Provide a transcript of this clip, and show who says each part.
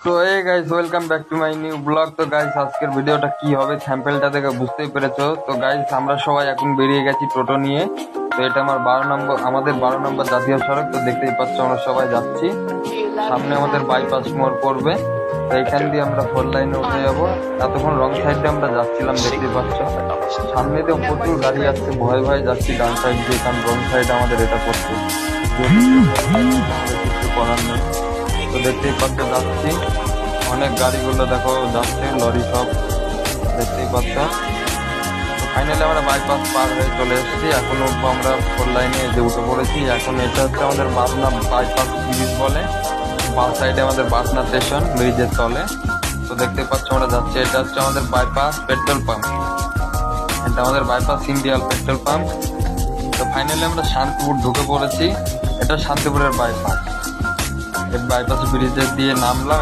Speaker 1: তো এই guys, welcome back to my new blog. তো গাইস, আজকের ভিডিওটা কি হবে থ্যাম্পেলটা দেখে বুঝতেই পেরেছো। তো গাইস, আমরা সবাই এখন বেরিয়ে গেছি টোটো নিয়ে। তো এটা আমাদের 12 নম্বর জাতীয় সড়ক। তো দেখতেই পাচ্ছ আমরা সবাই যাচ্ছি। সামনে আমাদের বাইপাস মোড় পড়বে। তো এখান দিয়ে আমরা 4 লাইনে উঠে যাবো। এতক্ষণ রং সাইডে আমরা যাচ্ছিলাম, দেখতেই পাচ্ছ। সামনে দিয়ে প্রচুর গাড়ি আসছে, ভয়ে ভয়ে যাচ্ছি ডান সাইড দিয়ে, কারণ রং সাইডে আমাদের এটা পড়ছে। কিছু করার নেই। তো দেখতেই পাচ্ছ যাচ্ছি, অনেক গাড়িগুলো দেখো যাচ্ছে, লরি সব দেখতেই পাচ্ছ। তো ফাইনালি আমরা বাইপাস পার হয়ে চলে এসেছি। এখন উঠবো আমরা 4 লাইনে, যে উঠে পড়েছি। এখন এটা হচ্ছে আমাদের বাসনা বাইপাস ব্রিজ বলে। বাস সাইডে আমাদের বাসনা স্টেশন, ব্রিজের তলে। তো দেখতেই পাচ্ছ আমরা যাচ্ছি। এটা হচ্ছে আমাদের বাইপাস পেট্রোল পাম্প। এটা আমাদের বাইপাস ইন্ডিয়াল পেট্রোল পাম্প। তো ফাইনালি আমরা শান্তিপুর ঢুকে পড়েছি। এটা শান্তিপুরের বাইপাস। বাইপাস ব্রিজে দিয়ে নামলাম।